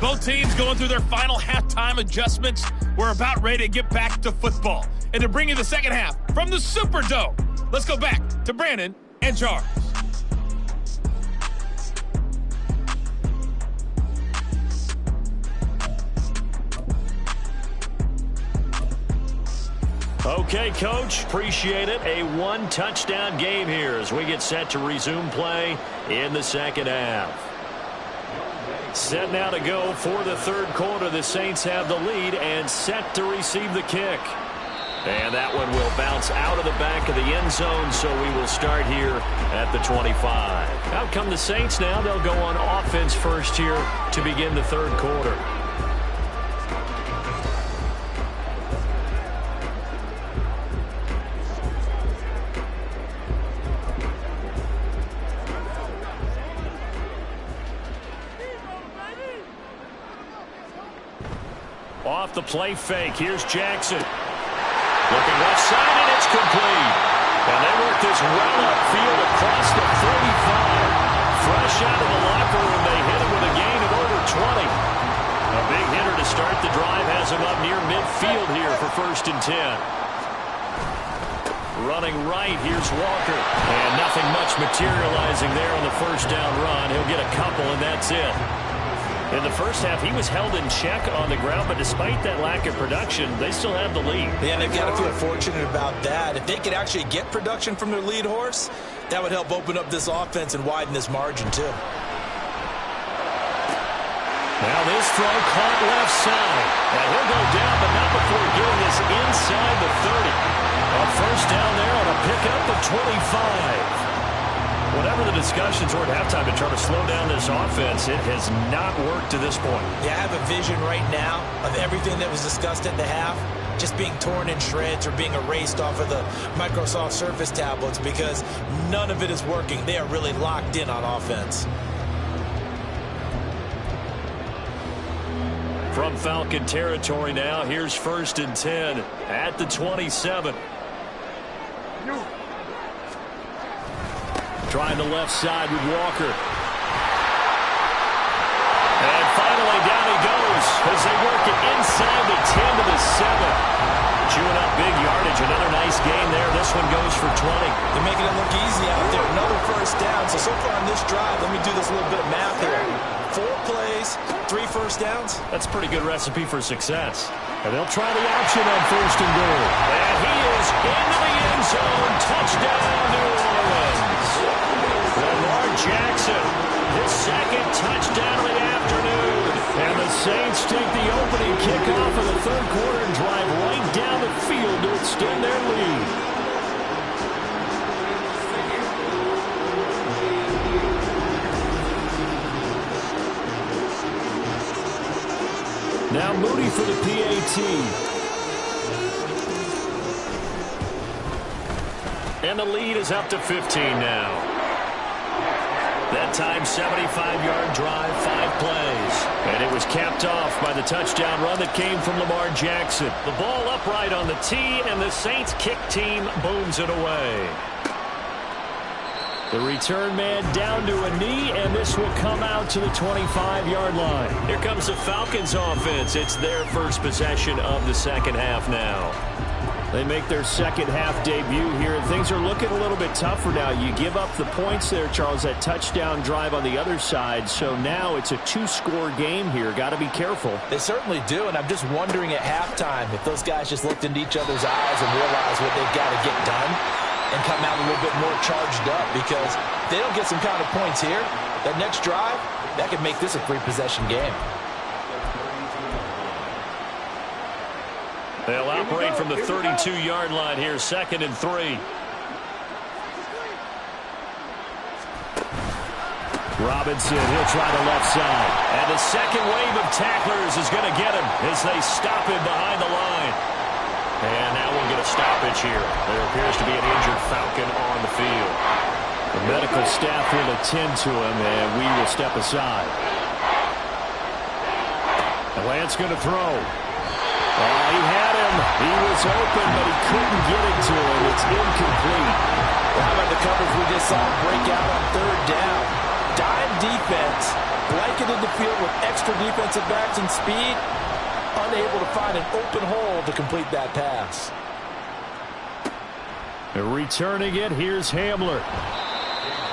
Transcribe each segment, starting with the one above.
Both teams going through their final halftime adjustments. We're about ready to get back to football. And to bring you the second half from the Superdome, let's go back to Brandon and Charles. Okay, Coach, appreciate it. A one-touchdown game here as we get set to resume play in the second half. Set now to go for the third quarter. The Saints have the lead and set to receive the kick. And that one will bounce out of the back of the end zone, so we will start here at the 25. Out come the Saints now. They'll go on offense first here to begin the third quarter. Off the play fake. Here's Jackson. Looking left side, and it's complete. And they work this well upfield across the 45. Fresh out of the locker room, they hit him with a gain of over 20. A big hitter to start the drive has him up near midfield here for 1st and 10. Running right, here's Walker. And nothing much materializing there on the first down run. He'll get a couple, and that's it. In the first half, he was held in check on the ground, but despite that lack of production, they still have the lead. Yeah, and they've got to feel fortunate about that. If they could actually get production from their lead horse, that would help open up this offense and widen this margin, too. Now this throw caught left side. And he'll go down, but not before getting this inside the 30. A first down there on a pickup of 25. Whatever the discussions were at halftime to try to slow down this offense, it has not worked to this point. Yeah, I have a vision right now of everything that was discussed at the half just being torn in shreds or being erased off of the Microsoft Surface tablets because none of it is working. They are really locked in on offense. From Falcon territory now, here's 1st and 10 at the 27. Trying the left side with Walker. And finally down he goes as they work it inside the 10 to the 7. Chewing up big yardage. Another nice gain there. This one goes for 20. They're making it look easy out there. Another first down. So far on this drive, let me do this little bit of math here. 4 plays, 3 first downs. That's a pretty good recipe for success. And they'll try the option on 1st and goal. And he is into the end zone. Touchdown, New Orleans. Lamar Jackson, his 2nd touchdown of the afternoon. And the Saints take the opening kickoff of the third quarter and drive right down the field to extend their lead. Now Moody for the PAT. And the lead is up to 15 now. That time, 75-yard drive, 5 plays. And it was capped off by the touchdown run that came from Lamar Jackson. The ball upright on the tee, and the Saints kick team booms it away. The return man down to a knee, and this will come out to the 25-yard line. Here comes the Falcons offense. It's their first possession of the second half now. They make their second half debut here, and things are looking a little bit tougher now. You give up the points there, Charles, that touchdown drive on the other side. So now it's a 2-score game here. Got to be careful. They certainly do, and I'm just wondering at halftime if those guys just looked into each other's eyes and realized what they've got to get done and come out a little bit more charged up, because if they don't get some kind of points here, that next drive, that could make this a 3-possession game. They'll operate from the 32-yard line here, 2nd and 3. Robinson, he'll try the left side. And the second wave of tacklers is going to get him as they stop him behind the line. And now we'll get a stoppage here. There appears to be an injured Falcon on the field. The medical staff will attend to him, and we will step aside. The Lance going to throw. Oh, he had him. He was open, but he couldn't get it to him. It's incomplete. How about the coverage we just saw break out on 3rd down? Dime defense, blanketed the field with extra defensive backs and speed, unable to find an open hole to complete that pass. Returning it, here's Hamler.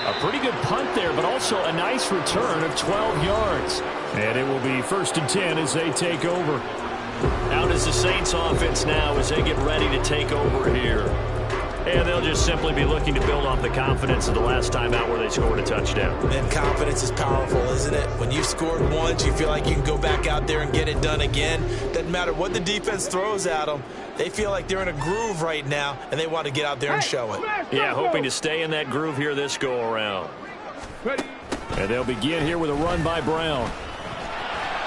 A pretty good punt there, but also a nice return of 12 yards. And it will be 1st and 10 as they take over. Out is the Saints offense now as they get ready to take over here. And they'll just simply be looking to build off the confidence of the last time out where they scored a touchdown. And confidence is powerful, isn't it? When you've scored once, you feel like you can go back out there and get it done again. Doesn't matter what the defense throws at them. They feel like they're in a groove right now, and they want to get out there and show it. Yeah, hoping to stay in that groove here this go-around. And they'll begin here with a run by Brown.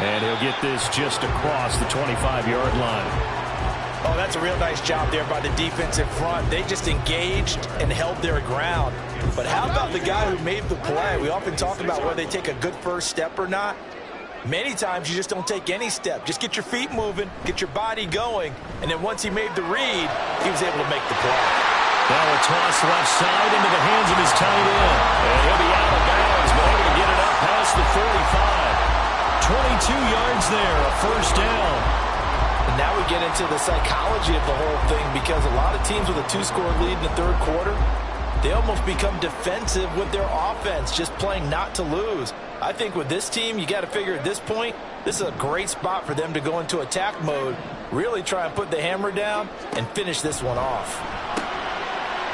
And he'll get this just across the 25-yard line. Oh, that's a real nice job there by the defensive front. They just engaged and held their ground. But how about the guy who made the play? We often talk about whether they take a good first step or not. Many times you just don't take any step. Just get your feet moving, get your body going, and then once he made the read, he was able to make the play. Now a toss left side into the hands of his tight end. And he'll be out of bounds, but able to get it up past the 45. 22 yards there, a 1st down. And now we get into the psychology of the whole thing, because a lot of teams with a 2-score lead in the 3rd quarter, they almost become defensive with their offense, just playing not to lose. I think with this team, you got to figure at this point, this is a great spot for them to go into attack mode, really try and put the hammer down and finish this one off.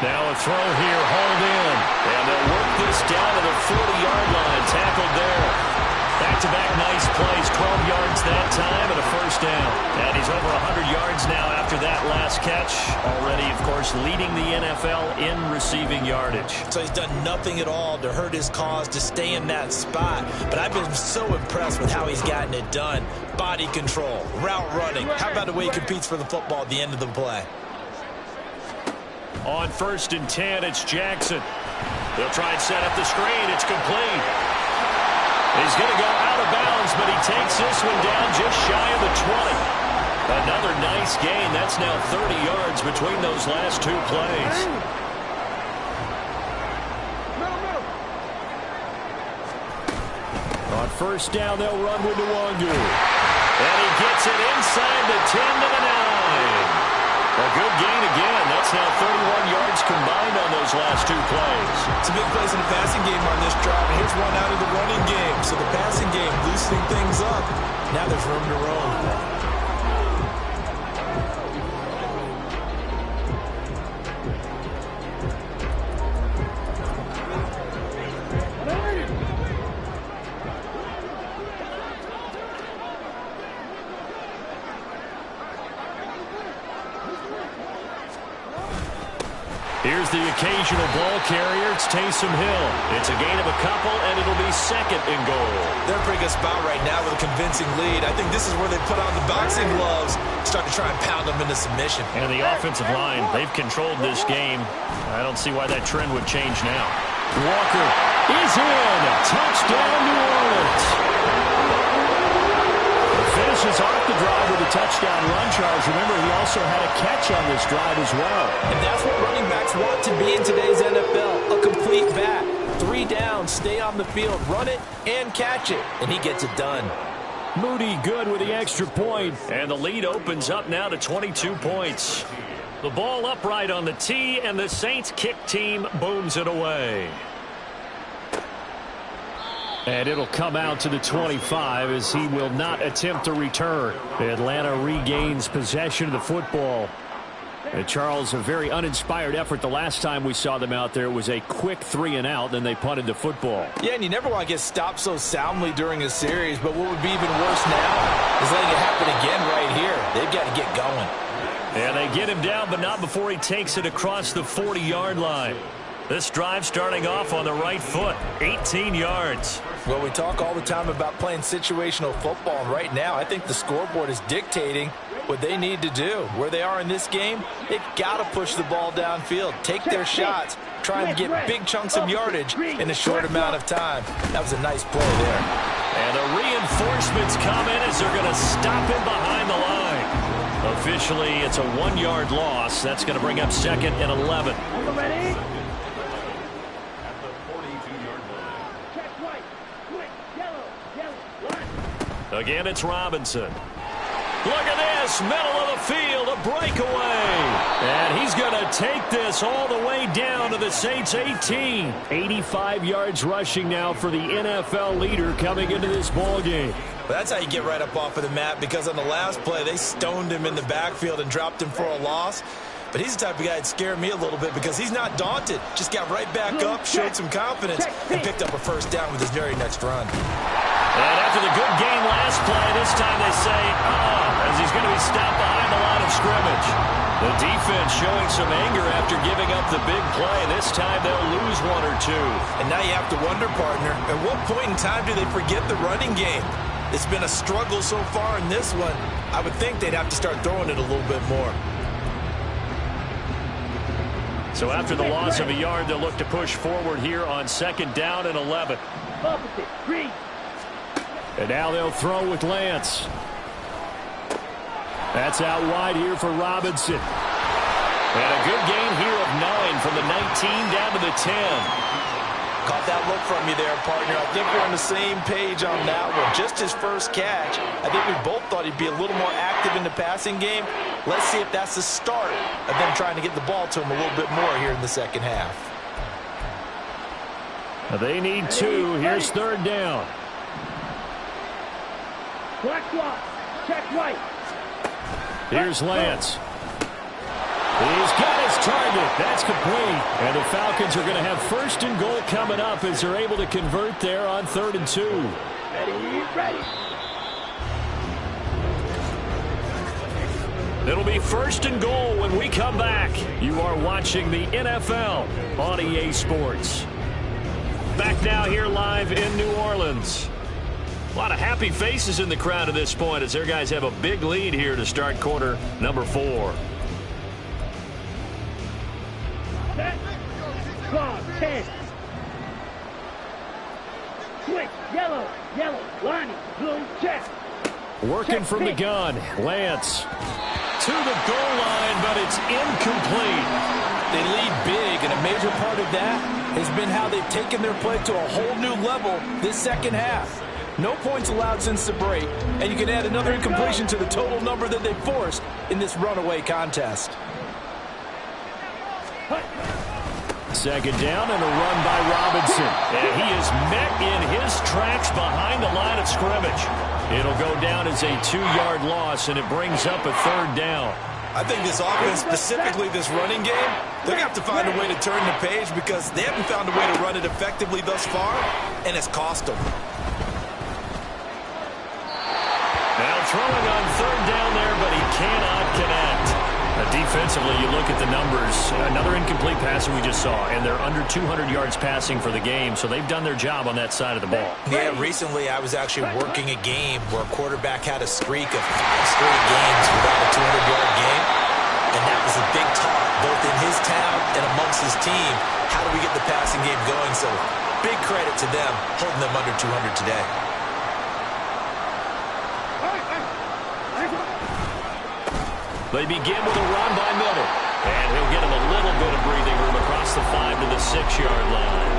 Now a throw here, hauled in. And they'll work this down to the 40-yard line, tackled there. Back-to-back nice plays, 12 yards that time and a 1st down. And he's over 100 yards now after that last catch. Already, of course, leading the NFL in receiving yardage. So he's done nothing at all to hurt his cause, to stay in that spot. But I've been so impressed with how he's gotten it done. Body control, route running. How about the way he competes for the football at the end of the play? On 1st and 10, it's Jackson. They'll try and set up the screen. It's complete. He's going to go out of bounds, but he takes this one down just shy of the 20. Another nice gain. That's now 30 yards between those last 2 plays. On 1st down, they'll run with Nwangu. And he gets it inside the 10 to the 9. A good gain again. That's now 31 yards combined on those last 2 plays. It's a big place in the passing game on this drive. And here's one out of the running game. So the passing game loosening things up. Now there's room to roam. Here's the occasional ball carrier. It's Taysom Hill. It's a gain of a couple, and it'll be 2nd and goal. They're in a pretty good spot right now with a convincing lead. I think this is where they put on the boxing gloves, start to try and pound them into submission. And the offensive line, they've controlled this game. I don't see why that trend would change now. Walker is in. Touchdown, New Orleans. Finishes off the drive with a touchdown run, Charles. Remember, he also had a catch on this drive as well. And that's what running backs want to be in today's NFL, a complete back. 3 downs, stay on the field, run it, and catch it. And he gets it done. Moody good with the extra point. And the lead opens up now to 22 points. The ball upright on the tee, and the Saints kick team booms it away. And it'll come out to the 25 as he will not attempt to return. Atlanta regains possession of the football. And Charles, a very uninspired effort the last time we saw them out there. It was a quick 3 and out, then they punted the football. Yeah, and you never want to get stopped so soundly during a series, but what would be even worse now is letting it happen again right here. They've got to get going. And they get him down, but not before he takes it across the 40-yard line. This drive starting off on the right foot, 18 yards. Well, we talk all the time about playing situational football, and right now I think the scoreboard is dictating what they need to do. Where they are in this game, they've got to push the ball downfield, take their shots, try and get big chunks of yardage in a short amount of time. That was a nice play there. And the reinforcements come in as they're going to stop him behind the line. Officially, it's a 1-yard loss. That's going to bring up 2nd and 11. Again, it's Robinson. Look at this, middle of the field, a breakaway. And he's going to take this all the way down to the Saints 18. 85 yards rushing now for the NFL leader coming into this ball game. But that's how you get right up off of the mat, because on the last play, they stoned him in the backfield and dropped him for a loss. But he's the type of guy that scared me a little bit because he's not daunted. Just got right back up, showed some confidence, and picked up a first down with his very next run. And after the good game last play, this time they say, as he's going to be stopped behind the line of scrimmage. The defense showing some anger after giving up the big play. This time they'll lose one or two. And now you have to wonder, partner, at what point in time do they forget the running game? It's been a struggle so far in this one. I would think they'd have to start throwing it a little bit more. So after the loss of a yard, they'll look to push forward here on 2nd down and 11. And now they'll throw with Lance. That's out wide here for Robinson. And a good gain here of 9 from the 19 down to the 10. Caught that look from you there, partner. I think we're on the same page on that one. Just his first catch. I think we both thought he'd be a little more active in the passing game. Let's see if that's the start of them trying to get the ball to him a little bit more here in the second half. They need 2. Here's 3rd down. Check right. Here's Lance. He's got his target. That's complete. And the Falcons are going to have 1st and goal coming up as they're able to convert there on 3rd and 2. Ready. It'll be 1st and goal when we come back. You are watching the NFL on EA Sports. Back now here live in New Orleans. A lot of happy faces in the crowd at this point as their guys have a big lead here to start quarter number 4. Claw, 10. Switch, yellow, Lonnie, blue, check. Working from the gun, Lance. To the goal line, but it's incomplete. They lead big, and a major part of that has been how they've taken their play to a whole new level this second half. No points allowed since the break, and you can add another incompletion to the total number that they forced in this runaway contest. 2nd down and a run by Robinson. And he is met in his tracks behind the line of scrimmage. It'll go down as a 2-yard loss, and it brings up a 3rd down. I think this offense, specifically this running game, they're going to have to find a way to turn the page because they haven't found a way to run it effectively thus far, and it's cost them. Now throwing on 3rd down there, but he cannot connect. Defensively, you look at the numbers. Another incomplete pass we just saw, and they're under 200 yards passing for the game, so they've done their job on that side of the ball. Yeah, recently I was actually working a game where a quarterback had a streak of 5 straight games without a 200-yard game, and that was a big talk, both in his town and amongst his team. How do we get the passing game going? So big credit to them holding them under 200 today. They begin with a run by Miller. And he'll get him a little bit of breathing room across the 5 to the 6-yard line.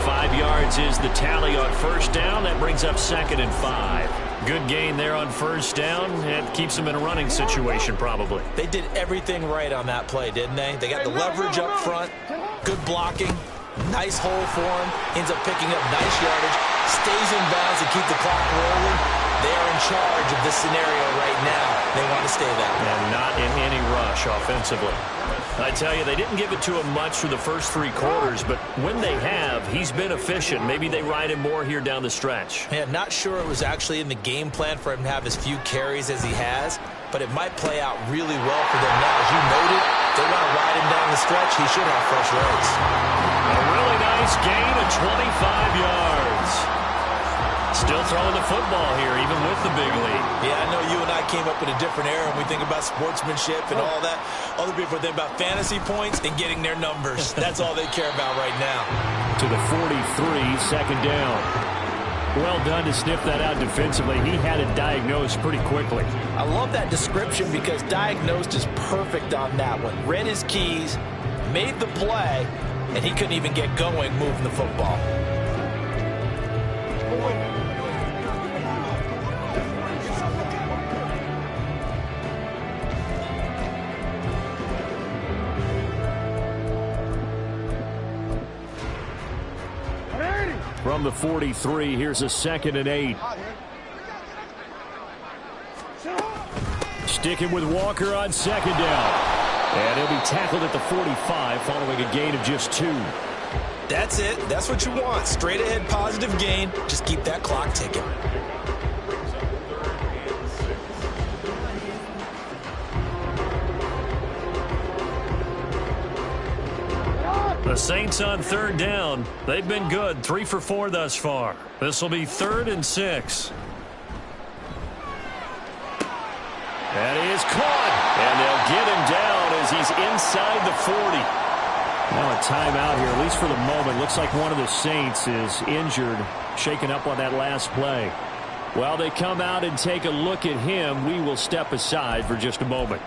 5 yards is the tally on 1st down. That brings up 2nd and 5. Good gain there on 1st down. It keeps them in a running situation probably. They did everything right on that play, didn't they? They got the leverage up front, good blocking, nice hole for him, ends up picking up nice yardage, stays in bounds to keep the clock rolling. They are in charge of this scenario right now. They want to stay that way. And not in any rush offensively. I tell you, they didn't give it to him much through the first 3 quarters, but when they have, he's been efficient. Maybe they ride him more here down the stretch. Yeah, not sure it was actually in the game plan for him to have as few carries as he has, but it might play out really well for them now. As you noted, they want to ride him down the stretch. He should have fresh legs. A really nice gain of 25 yards. Still throwing the football here, even with the big lead. Yeah, I know you and I came up in a different era when we think about sportsmanship and all that. Other people think about fantasy points and getting their numbers. That's all they care about right now. To the 43, 2nd down. Well done to sniff that out defensively. He had it diagnosed pretty quickly. I love that description because diagnosed is perfect on that one. Read his keys, made the play, and he couldn't even get going moving the football. from the 43. Here's a 2nd and 8. Sticking with Walker on 2nd down. And he'll be tackled at the 45 following a gain of just 2. That's it. That's what you want. Straight ahead positive gain. Just keep that clock ticking. The Saints on 3rd down. They've been good. 3 for 4 thus far. This will be 3rd and 6. And he is caught. And they'll get him down as he's inside the 40. Now a timeout here, at least for the moment. Looks like one of the Saints is injured, shaken up on that last play. While they come out and take a look at him, we will step aside for just a moment.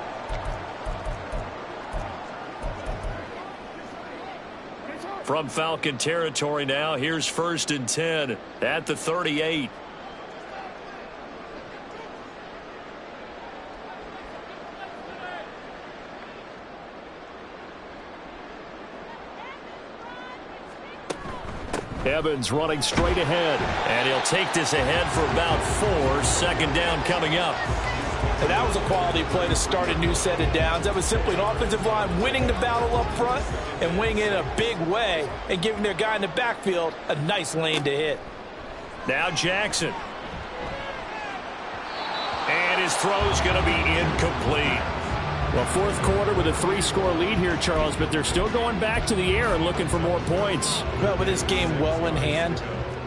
From Falcon territory now, here's 1st and 10 at the 38. Evans running straight ahead, and he'll take this ahead for about 4. 2nd down coming up. And that was a quality play to start a new set of downs. That was simply an offensive line winning the battle up front and winning in a big way and giving their guy in the backfield a nice lane to hit. Now Jackson. And his throw's going to be incomplete. Well, 4th quarter with a 3-score lead here, Charles, but they're still going back to the air and looking for more points. Well, with this game well in hand,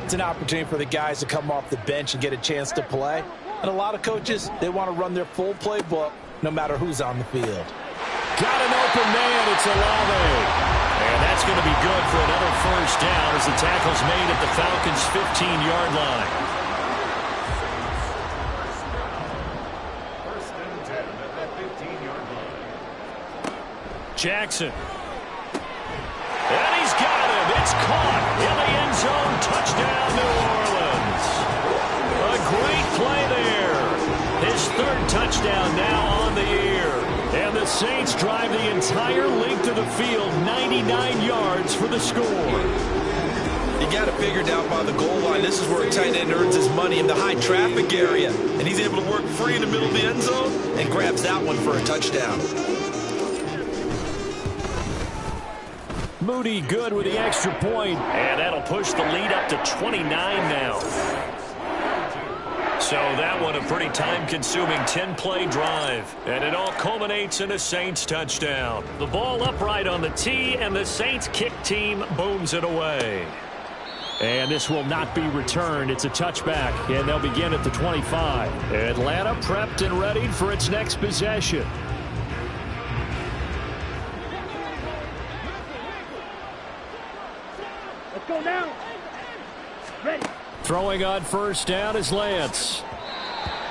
it's an opportunity for the guys to come off the bench and get a chance to play. And a lot of coaches, they want to run their full playbook no matter who's on the field. Got an open man. It's Olave. And that's going to be good for another 1st down as the tackle's made at the Falcons' 15-yard line. Jackson. And he's got him. It's caught in the end zone. Touchdown, New Orleans. A great play there. His 3rd touchdown now on the year. And the Saints drive the entire length of the field, 99 yards for the score. You got it figured out by the goal line. This is where a tight end earns his money in the high traffic area. And he's able to work free in the middle of the end zone and grabs that one for a touchdown. Moody good with the extra point. And that'll push the lead up to 29 now. So that one a pretty time-consuming 10-play drive. And it all culminates in a Saints touchdown. The ball upright on the tee, and the Saints kick team booms it away. And this will not be returned. It's a touchback, and they'll begin at the 25. Atlanta prepped and ready for its next possession. Let's go now. Ready. Throwing on 1st down is Lance.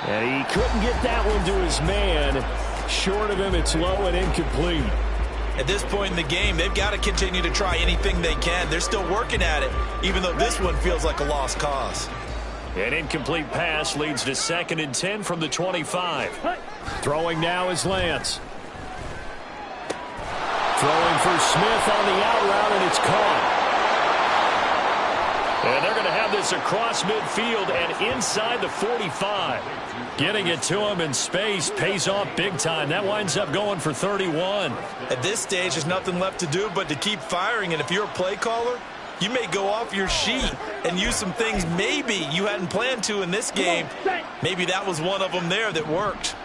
And he couldn't get that one to his man. Short of him, it's low and incomplete. At this point in the game, they've got to continue to try anything they can. They're still working at it, even though this one feels like a lost cause. An incomplete pass leads to 2nd and 10 from the 25. Throwing now is Lance. Throwing for Smith on the out route, and it's caught. And they're going to have this across midfield and inside the 45. Getting it to him in space pays off big time. That winds up going for 31. At this stage, there's nothing left to do but to keep firing. And if you're a play caller, you may go off your sheet and use some things maybe you hadn't planned to in this game. Maybe that was one of them there that worked.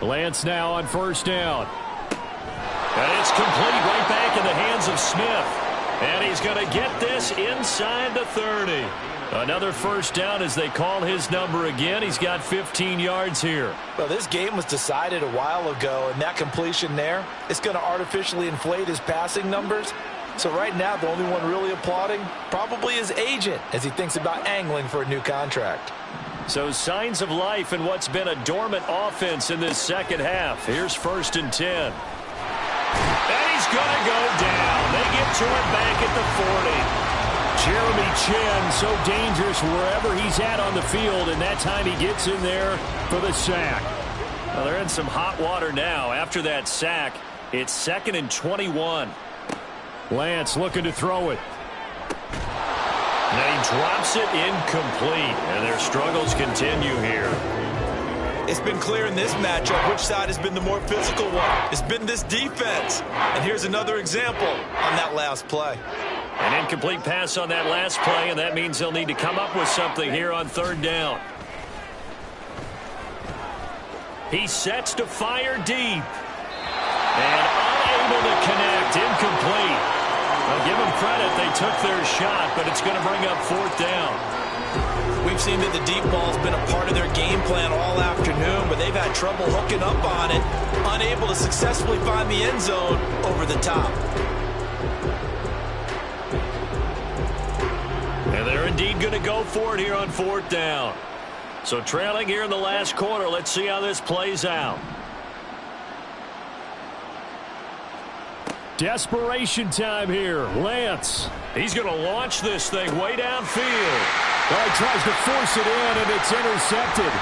Lance now on 1st down. And it's complete right back in the hands of Smith. And he's going to get this inside the 30. Another 1st down as they call his number again. He's got 15 yards here. Well, this game was decided a while ago, and that completion there, it's going to artificially inflate his passing numbers. So right now, the only one really applauding probably his agent as he thinks about angling for a new contract. So signs of life in what's been a dormant offense in this 2nd half. Here's 1st and 10. And he's going to go down. They get to him back at the 40. Jeremy Chin, so dangerous wherever he's at on the field, and that time he gets in there for the sack. Well, they're in some hot water now. After that sack, it's 2nd and 21. Lance looking to throw it. drops it incomplete. And their struggles continue here. It's been clear in this matchup which side has been the more physical one. It's been this defense. And here's another example on that last play. An incomplete pass on that last play, and that means they'll need to come up with something here on third down. He sets to fire deep. And unable to connect, incomplete. I'll give them credit, they took their shot, but it's going to bring up fourth down. We've seen that the deep ball's been a part of their game plan all afternoon, but they've had trouble hooking up on it, unable to successfully find the end zone over the top. And they're indeed going to go for it here on fourth down. So trailing here in the last quarter, let's see how this plays out. Desperation time here. Lance. He's going to launch this thing way downfield. Well, he tries to force it in, and it's intercepted.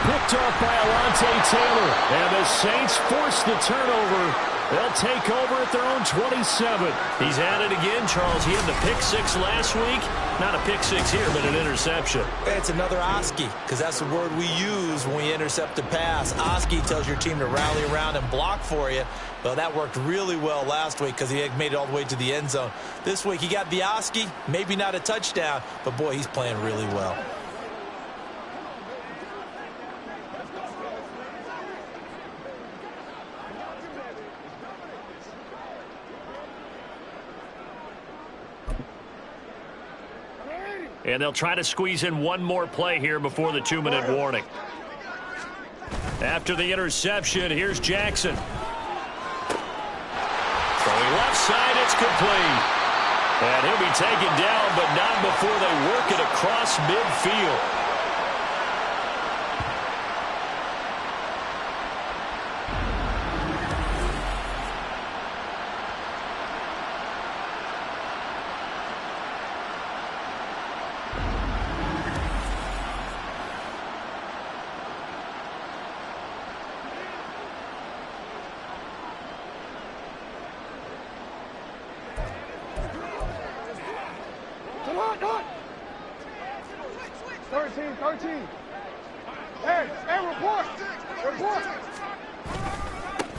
Picked off by Alontae Taylor. And the Saints force the turnover. They'll take over at their own 27. He's at it again, Charles. He had the pick six last week. Not a pick six here, but an interception. It's another Oski, because that's the word we use when we intercept a pass. Oski tells your team to rally around and block for you. Well, that worked really well last week because he had made it all the way to the end zone. This week he got the Oski, maybe not a touchdown, but boy, he's playing really well. And they'll try to squeeze in one more play here before the 2-minute warning. After the interception, here's Jackson. Throwing left side, it's complete. And he'll be taken down, but not before they work it across midfield.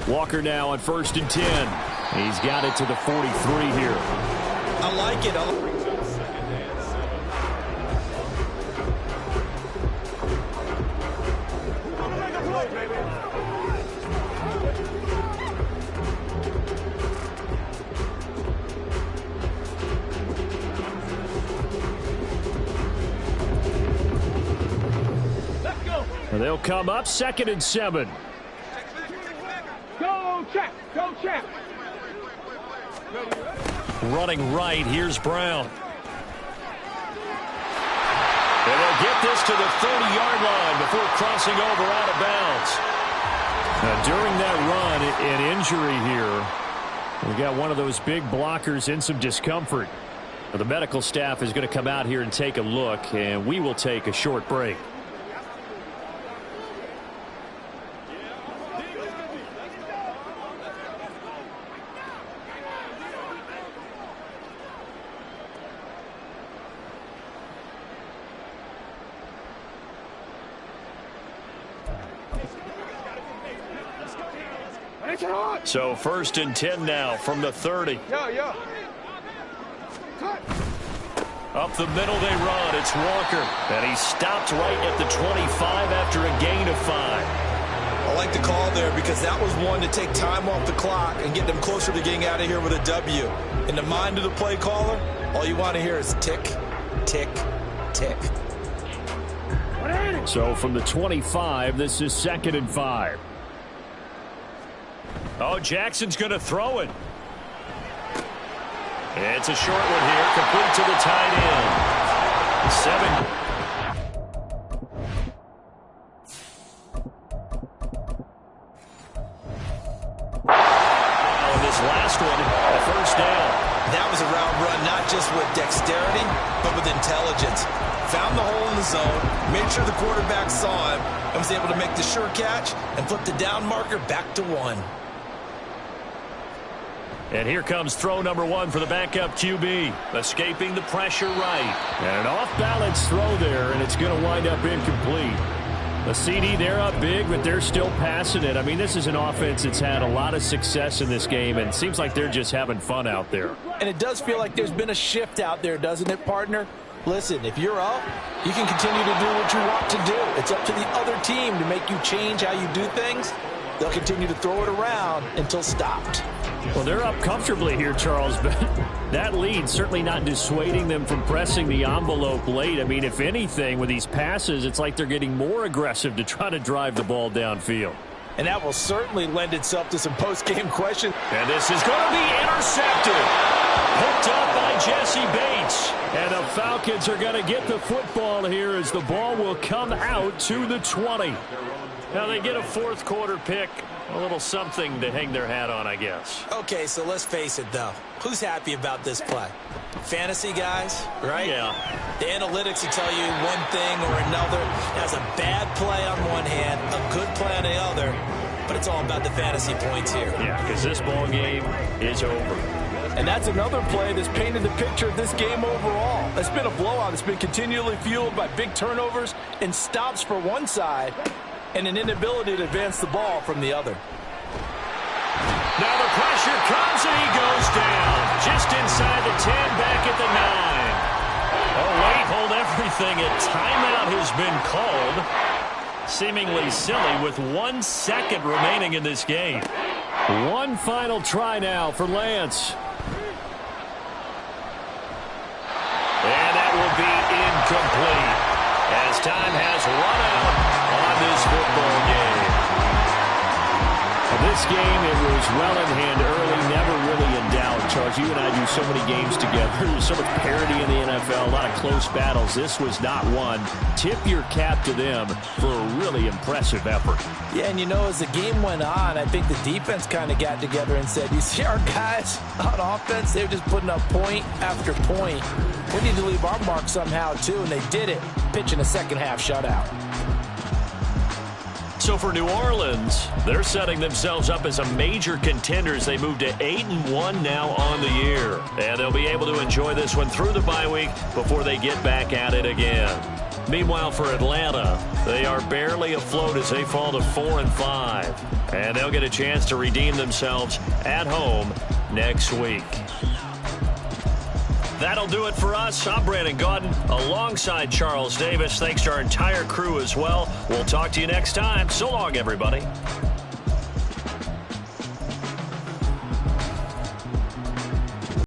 Walker now on 1st and 10. He's got it to the 43 here. I like it. They'll come up 2nd and 7. Go, check. Go, check. Running right, here's Brown. And they'll get this to the 30-yard line before crossing over out of bounds. Now, during that run, an injury here. We got one of those big blockers in some discomfort. The medical staff is going to come out here and take a look, and we will take a short break. So 1st and 10 now from the 30. Up the middle they run. It's Walker. And he stopped right at the 25 after a gain of 5. I like the call there because that was one to take time off the clock and get them closer to getting out of here with a W. In the mind of the play caller, all you want to hear is tick, tick, tick. So from the 25, this is 2nd and 5. Oh, Jackson's going to throw it. It's a short one here, complete to the tight end. 7. On this last one, a 1st down. That was a route run, not just with dexterity, but with intelligence. Found the hole in the zone, made sure the quarterback saw him, and was able to make the sure catch and flip the down marker back to 1. And here comes throw number 1 for the backup QB. Escaping the pressure right. And an off-balance throw there, and it's going to wind up incomplete. The CD, they're up big, but they're still passing it. I mean, this is an offense that's had a lot of success in this game, and it seems like they're just having fun out there. And it does feel like there's been a shift out there, doesn't it, partner? Listen, if you're up, you can continue to do what you want to do. It's up to the other team to make you change how you do things. They'll continue to throw it around until stopped. Well, they're up comfortably here, Charles, but that lead certainly not dissuading them from pressing the envelope late. I mean, if anything, with these passes, it's like they're getting more aggressive to try to drive the ball downfield. And that will certainly lend itself to some post-game questions. And this is going to be intercepted. Picked up by Jesse Bates. And the Falcons are going to get the football here as the ball will come out to the 20. Now they get a fourth quarter pick. A little something to hang their hat on, I guess. Okay, so let's face it, though. Who's happy about this play? Fantasy guys, right? Yeah. The analytics will tell you one thing or another. Has a bad play on one hand, a good play on the other, but it's all about the fantasy points here. Yeah, because this ball game is over. And that's another play that's painted the picture of this game overall. It's been a blowout. It's been continually fueled by big turnovers and stops for one side and an inability to advance the ball from the other. Now the pressure comes and he goes down. Just inside the 10, back at the 9. Oh, wait, hold everything. A timeout has been called. Seemingly silly with 1 second remaining in this game. One final try now for Lance. And that will be incomplete as time has run out on this football game. This game, it was well in hand early, never really in doubt. Charles, you and I do so many games together. There's so much parity in the NFL, a lot of close battles. This was not one. Tip your cap to them for a really impressive effort. Yeah, and you know, as the game went on, I think the defense kind of got together and said, you see our guys on offense, they're just putting up point after point. We need to leave our mark somehow, too, and they did it, pitching a second-half shutout. So for New Orleans, they're setting themselves up as a major contender as they move to 8-1 now on the year. And they'll be able to enjoy this one through the bye week before they get back at it again. Meanwhile, for Atlanta, they are barely afloat as they fall to 4-5. And they'll get a chance to redeem themselves at home next week. That'll do it for us. I'm Brandon Gaudin alongside Charles Davis. Thanks to our entire crew as well. We'll talk to you next time. So long, everybody.